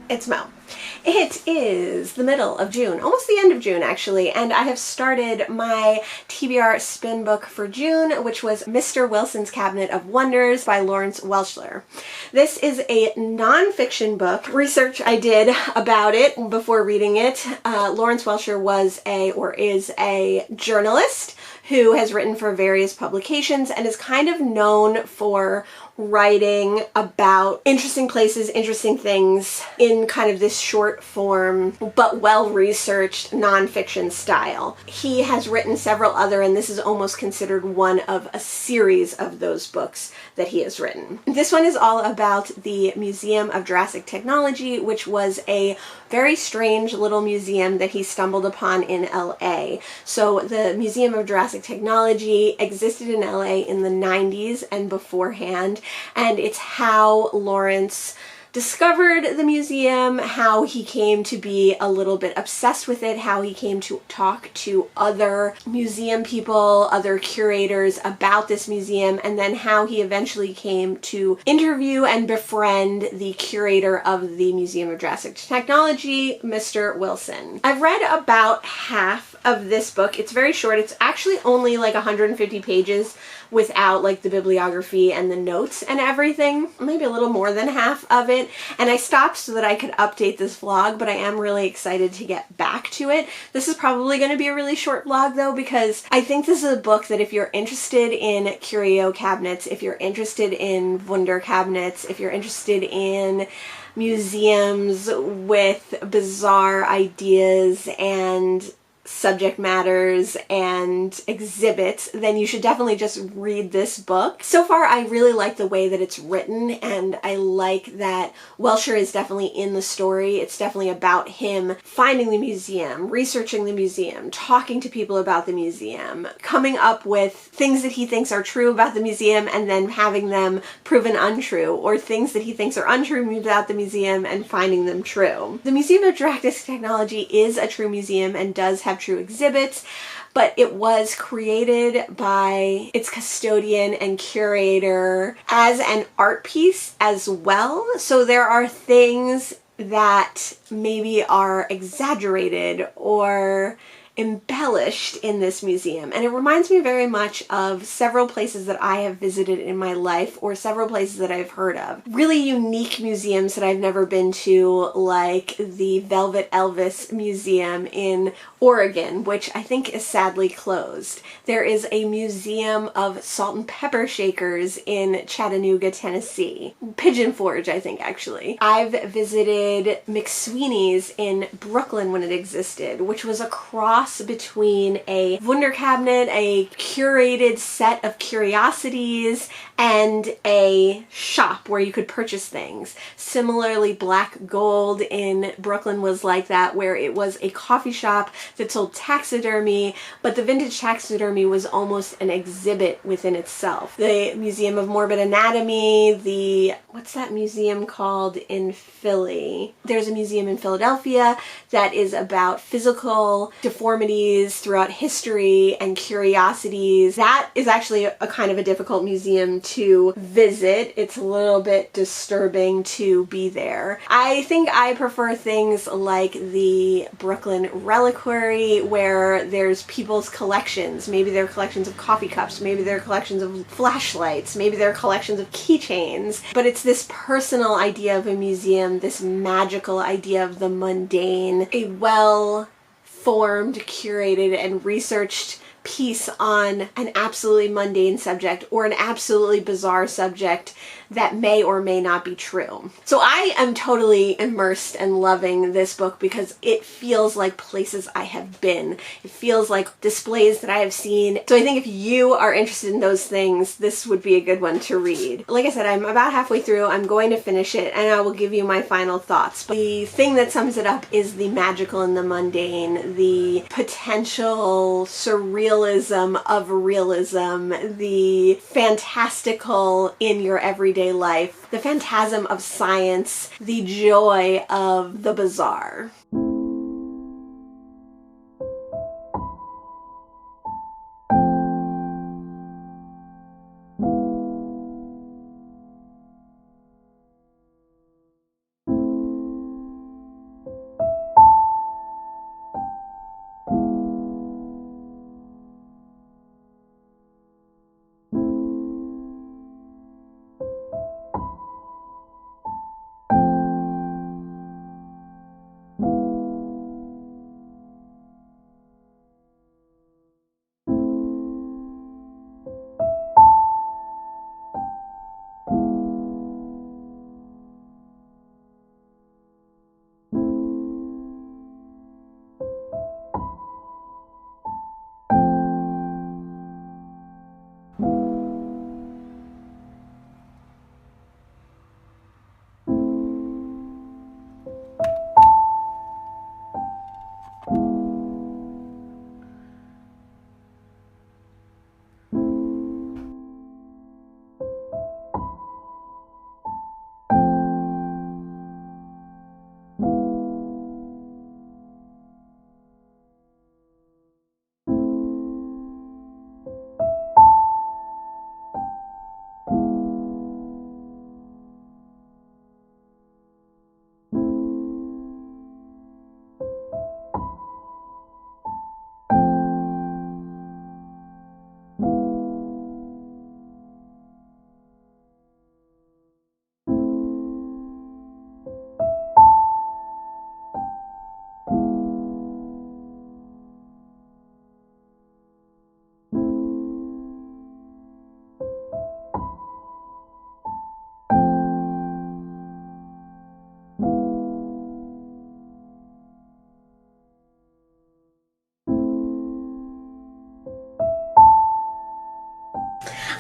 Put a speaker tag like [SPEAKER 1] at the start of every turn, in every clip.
[SPEAKER 1] It's Mo. It is the middle of June, almost the end of June actually, and I have started my TBR spin book for June, which was Mr. Wilson's Cabinet of Wonders by Lawrence Welshler. This is a nonfiction book. Research I did about it before reading it. Lawrence Welshler is a journalist who has written for various publications and is kind of known for writing about interesting places, interesting things in kind of this short form but well-researched nonfiction style. He has written several other, and this is almost considered one of a series of those books that he has written. This one is all about the Museum of Jurassic Technology, which was a very strange little museum that he stumbled upon in LA. So the Museum of Jurassic Technology existed in LA in the 90s and beforehand, and it's how Lawrence discovered the museum, how he came to be a little bit obsessed with it, how he came to talk to other museum people, other curators about this museum, and then how he eventually came to interview and befriend the curator of the Museum of Jurassic Technology, Mr. Wilson. I've read about half of this book. It's very short. It's actually only like 150 pages without like the bibliography and the notes and everything. Maybe a little more than half of it. And I stopped so that I could update this vlog, but I am really excited to get back to it. This is probably going to be a really short vlog though, because I think this is a book that if you're interested in curio cabinets, if you're interested in Wunder cabinets, if you're interested in museums with bizarre ideas and subject matters and exhibits, then you should definitely just read this book. So far, I really like the way that it's written, and I like that Welshler is definitely in the story. It's definitely about him finding the museum, researching the museum, talking to people about the museum, coming up with things that he thinks are true about the museum and then having them proven untrue, or things that he thinks are untrue about the museum and finding them true. The Museum of Jurassic Technology is a true museum and does have true exhibits, but it was created by its custodian and curator as an art piece as well. So there are things that maybe are exaggerated or embellished in this museum, and it reminds me very much of several places that I have visited in my life, or several places that I've heard of. Really unique museums that I've never been to, like the Velvet Elvis Museum in Oregon, which I think is sadly closed. There is a museum of salt and pepper shakers in Chattanooga, Tennessee. Pigeon Forge, I think, actually. I've visited McSweeney's in Brooklyn when it existed, which was a cross between a Wunder cabinet, a curated set of curiosities, and a shop where you could purchase things. Similarly, Black Gold in Brooklyn was like that, where it was a coffee shop that sold taxidermy, but the vintage taxidermy was almost an exhibit within itself. The Museum of Morbid Anatomy, what's that museum called in Philly? There's a museum in Philadelphia that is about physical deformities throughout history and curiosities. That is actually a kind of a difficult museum to visit. It's a little bit disturbing to be there. I think I prefer things like the Brooklyn Reliquary, where there's people's collections. Maybe they're collections of coffee cups, maybe they're collections of flashlights, maybe they're collections of keychains, but it's this personal idea of a museum, this magical idea of the mundane, a well-formed, curated, and researched piece on an absolutely mundane subject or an absolutely bizarre subject that may or may not be true. So I am totally immersed and loving this book because it feels like places I have been. It feels like displays that I have seen. So I think if you are interested in those things, this would be a good one to read. Like I said, I'm about halfway through. I'm going to finish it and I will give you my final thoughts. But the thing that sums it up is the magical and the mundane, the potential surrealism of realism, the fantastical in your everyday life, the phantasm of science, the joy of the bizarre.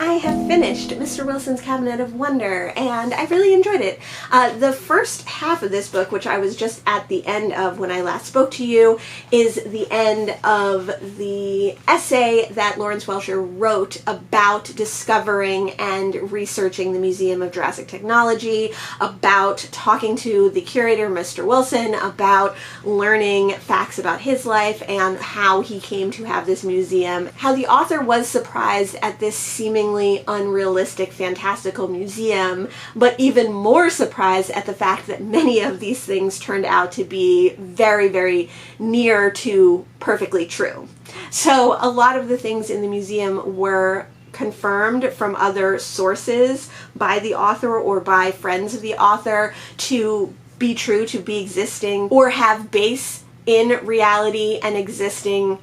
[SPEAKER 1] I have finished Mr. Wilson's Cabinet of Wonder, and I really enjoyed it. The first half of this book, which I was just at the end of when I last spoke to you, is the end of the essay that Lawrence Welcher wrote about discovering and researching the Museum of Jurassic Technology, about talking to the curator, Mr. Wilson, about learning facts about his life and how he came to have this museum, how the author was surprised at this seemingly unrealistic, fantastical museum, but even more surprised at the fact that many of these things turned out to be very, very near to perfectly true. So a lot of the things in the museum were confirmed from other sources by the author or by friends of the author to be true, to be existing, or have base in reality and existing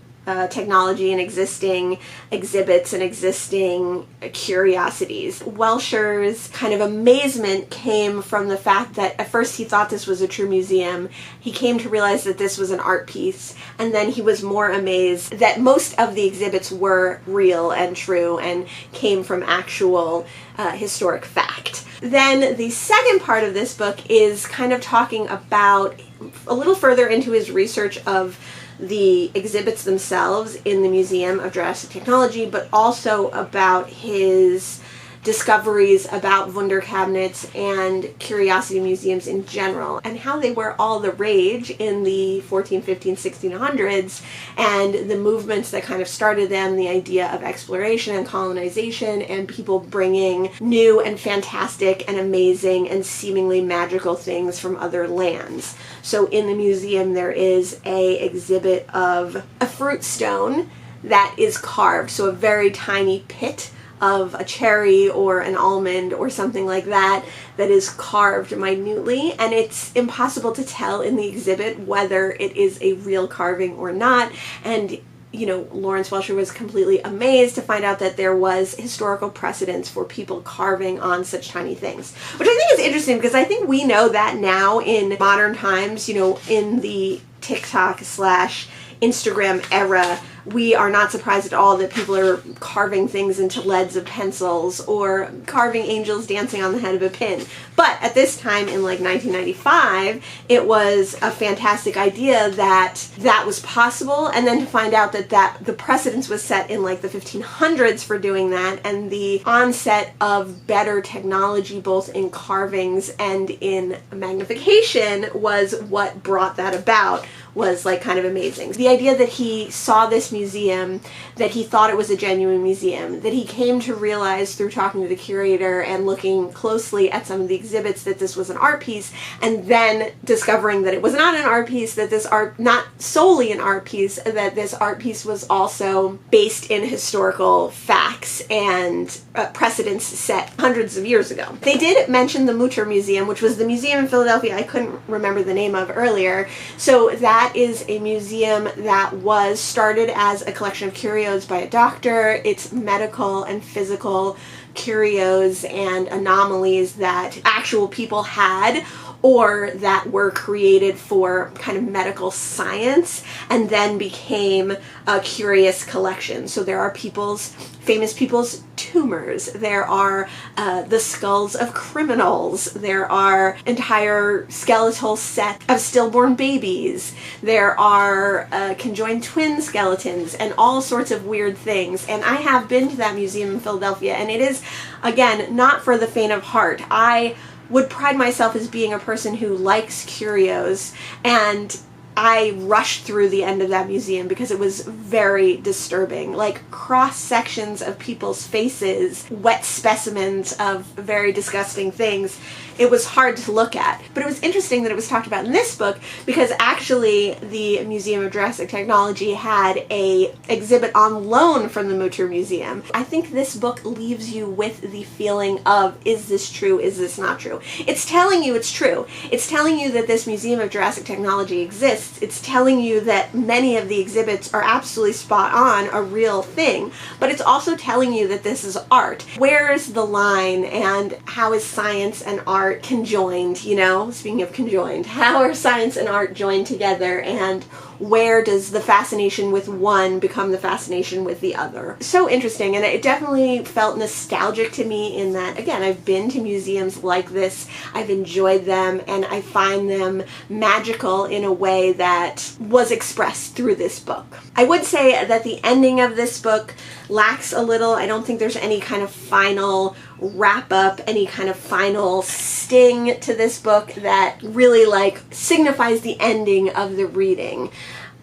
[SPEAKER 1] technology and existing exhibits and existing curiosities. Welcher's kind of amazement came from the fact that at first he thought this was a true museum. He came to realize that this was an art piece, and then he was more amazed that most of the exhibits were real and true and came from actual historic fact. Then the second part of this book is kind of talking about a little further into his research of the exhibits themselves in the Museum of Jurassic Technology, but also about his discoveries about Wunder cabinets and curiosity museums in general, and how they were all the rage in the 14, 15, 1600s, and the movements that kind of started them, the idea of exploration and colonization, and people bringing new and fantastic and amazing and seemingly magical things from other lands. So in the museum there is a exhibit of a fruit stone that is carved, so a very tiny pit of a cherry or an almond or something like that that is carved minutely, and it's impossible to tell in the exhibit whether it is a real carving or not. And you know, Lawrence Welcher was completely amazed to find out that there was historical precedence for people carving on such tiny things, which I think is interesting because I think we know that now in modern times, you know, in the TikTok / Instagram era, we are not surprised at all that people are carving things into leads of pencils or carving angels dancing on the head of a pin. But at this time in like 1995, it was a fantastic idea that that was possible, and then to find out that the precedence was set in like the 1500s for doing that, and the onset of better technology both in carvings and in magnification was what brought that about, was like kind of amazing. The idea that he saw this museum, that he thought it was a genuine museum, that he came to realize through talking to the curator and looking closely at some of the exhibits that this was an art piece, and then discovering that it was not an art piece, that this art, not solely an art piece, that this art piece was also based in historical facts and precedents set hundreds of years ago. They did mention the Mutter Museum, which was the museum in Philadelphia I couldn't remember the name of earlier. So that is a museum that was started as a collection of curios by a doctor. It's medical and physical curios and anomalies that actual people had, or that were created for kind of medical science and then became a curious collection. So there are famous people's tumors, there are the skulls of criminals, there are entire skeletal sets of stillborn babies, there are conjoined twin skeletons, and all sorts of weird things. And I have been to that museum in Philadelphia, and it is, again, not for the faint of heart. I would pride myself as being a person who likes curios, and I rushed through the end of that museum because it was very disturbing. Like cross sections of people's faces, wet specimens of very disgusting things. It was hard to look at. But it was interesting that it was talked about in this book because actually the Museum of Jurassic Technology had a exhibit on loan from the Mutter Museum. I think this book leaves you with the feeling of, is this true, is this not true? It's telling you it's true. It's telling you that this Museum of Jurassic Technology exists. It's telling you that many of the exhibits are absolutely spot on, a real thing, but it's also telling you that this is art. Where's the line, and how is science and art art conjoined, you know? Speaking of conjoined, how are science and art joined together, and where does the fascination with one become the fascination with the other? So interesting, and it definitely felt nostalgic to me in that, again, I've been to museums like this, I've enjoyed them, and I find them magical in a way that was expressed through this book. I would say that the ending of this book lacks a little. I don't think there's any kind of final wrap up, any kind of final sting to this book that really like signifies the ending of the reading.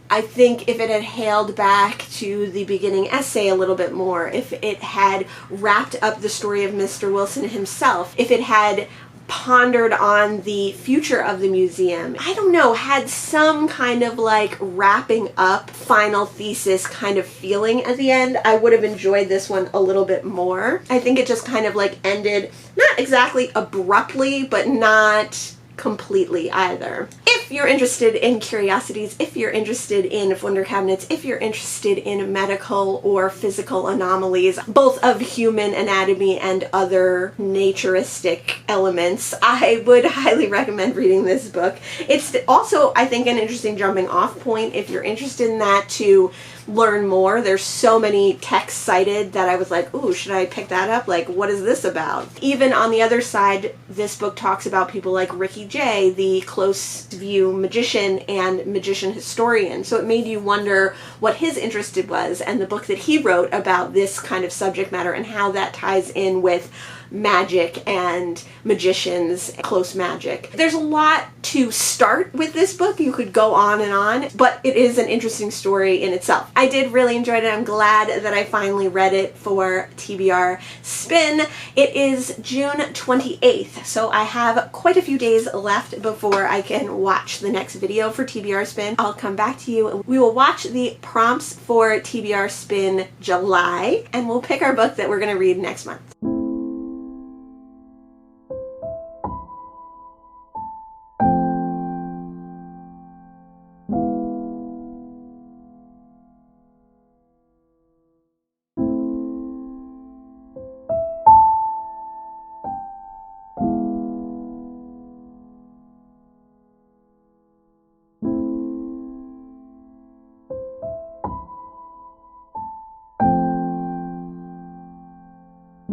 [SPEAKER 1] I think if it had hailed back to the beginning essay a little bit more, if it had wrapped up the story of Mr. Wilson himself, if it had pondered on the future of the museum, I don't know, had some kind of like wrapping up final thesis kind of feeling at the end, I would have enjoyed this one a little bit more. I think it just kind of like ended, not exactly abruptly, but not completely either. If you're interested in curiosities, if you're interested in wonder cabinets, if you're interested in medical or physical anomalies, both of human anatomy and other naturistic elements, I would highly recommend reading this book. It's also, I think, an interesting jumping off point if you're interested in that to learn more. There's so many texts cited that I was like, ooh, should I pick that up? Like, what is this about? Even on the other side, this book talks about people like Ricky Jay, the close view magician and magician historian. So it made you wonder what his interest was, and the book that he wrote about this kind of subject matter and how that ties in with magic and magicians, close magic. There's a lot to start with this book. You could go on, but it is an interesting story in itself. I did really enjoy it. I'm glad that I finally read it for TBR Spin. It is June 28th, so I have quite a few days left before I can watch the next video for TBR Spin. I'll come back to you. We will watch the prompts for TBR Spin July, and we'll pick our book that we're going to read next month.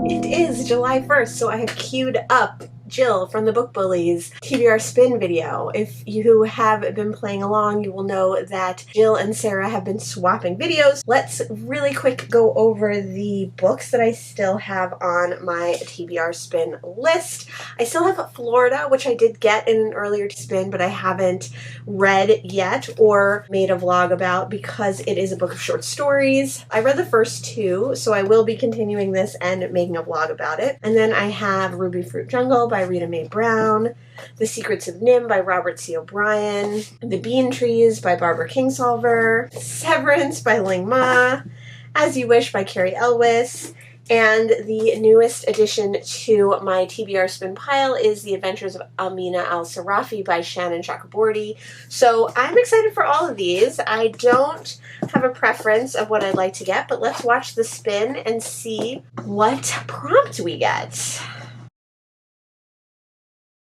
[SPEAKER 1] It is July 1st, so I have queued up Jill from the Book Bullies TBR Spin video. If you have been playing along, you will know that Jill and Sarah have been swapping videos. Let's really quick go over the books that I still have on my TBR Spin list. I still have Florida, which I did get in an earlier spin, but I haven't read yet or made a vlog about because it is a book of short stories. I read the first two, so I will be continuing this and making a vlog about it. And then I have Ruby Fruit Jungle by Rita Mae Brown, The Secrets of Nim by Robert C. O'Brien, The Bean Trees by Barbara Kingsolver, Severance by Ling Ma, As You Wish by Carrie Elwes, and the newest addition to my TBR Spin pile is The Adventures of Amina Al-Sarafi by Shannon Chakraborty. So I'm excited for all of these. I don't have a preference of what I'd like to get, but let's watch the spin and see what prompt we get.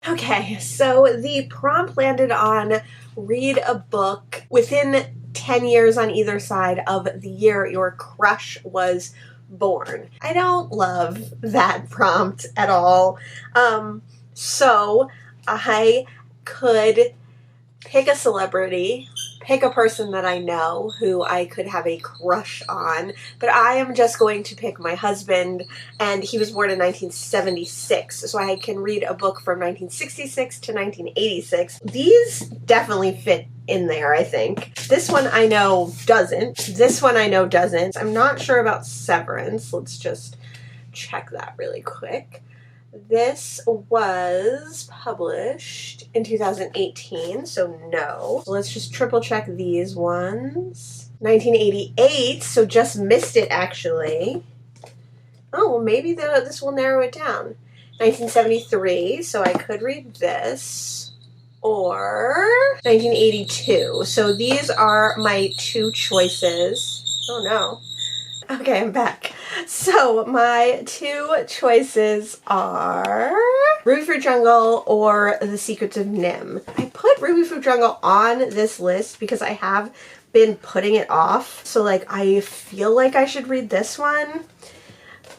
[SPEAKER 1] Okay, so the prompt landed on read a book within 10 years on either side of the year your crush was born. I don't love that prompt at all. So I could pick a celebrity, pick a person that I know who I could have a crush on, but I am just going to pick my husband, and he was born in 1976, so I can read a book from 1966 to 1986. These definitely fit in there, I think. This one I know doesn't. This one I know doesn't. I'm not sure about Severance. Let's just check that really quick. This was published in 2018, so no. So let's just triple check these ones. 1988, so just missed it actually. Oh, well maybe this will narrow it down. 1973, so I could read this. Or 1982. So these are my two choices. Oh no. Okay, I'm back. So my two choices are Ruby Fruit Jungle or The Secrets of Nim. I put Ruby Fruit Jungle on this list because I have been putting it off. So like I feel like I should read this one,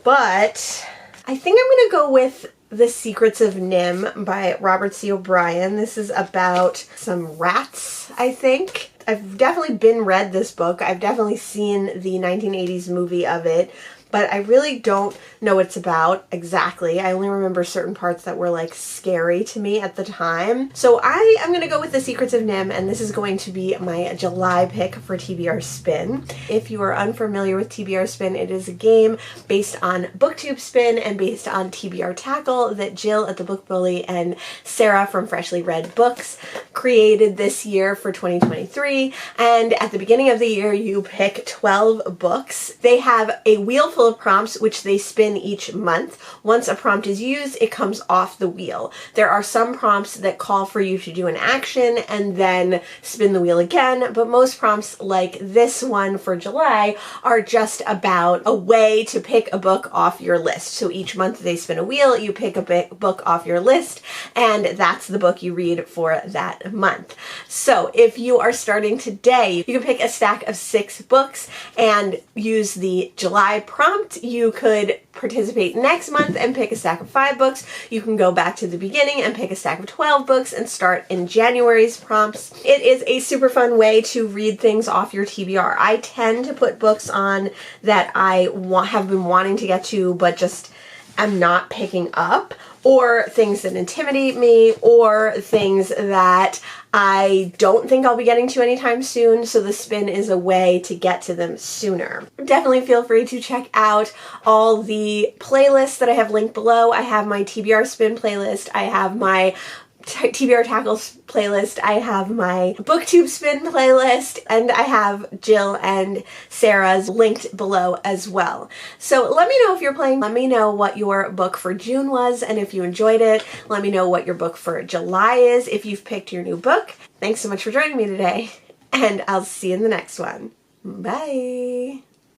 [SPEAKER 1] but I think I'm gonna go with The Secrets of Nim by Robert C. O'Brien. This is about some rats, I think. I've definitely read this book. I've definitely seen the 1980s movie of it, but I really don't know what it's about exactly. I only remember certain parts that were like scary to me at the time. So I am going to go with The Secrets of Nim, and this is going to be my July pick for TBR Spin. If you are unfamiliar with TBR Spin, it is a game based on BookTube Spin and based on TBR Tackle that Jill at the Book Bully and Sarah from Freshly Read Books created this year for 2023. And at the beginning of the year, you pick 12 books. They have a wheel full of prompts which they spin each month. Once a prompt is used, it comes off the wheel. There are some prompts that call for you to do an action and then spin the wheel again, but most prompts like this one for July are just about a way to pick a book off your list. So each month they spin a wheel, you pick a book off your list, and that's the book you read for that month. So if you are starting today, you can pick a stack of 6 books and use the July prompt. You could participate next month and pick a stack of 5 books. You can go back to the beginning and pick a stack of 12 books and start in January's prompts. It is a super fun way to read things off your TBR. I tend to put books on that I have been wanting to get to but just am not picking up, or things that intimidate me, or things that I don't think I'll be getting to anytime soon, so the spin is a way to get to them sooner. Definitely feel free to check out all the playlists that I have linked below. I have my TBR Spin playlist, I have my TBR Tackles playlist, I have my BookTube Spin playlist, and I have Jill and Sarah's linked below as well. So let me know if you're playing. Let me know what your book for June was and if you enjoyed it. Let me know what your book for July is if you've picked your new book. Thanks so much for joining me today, and I'll see you in the next one. Bye!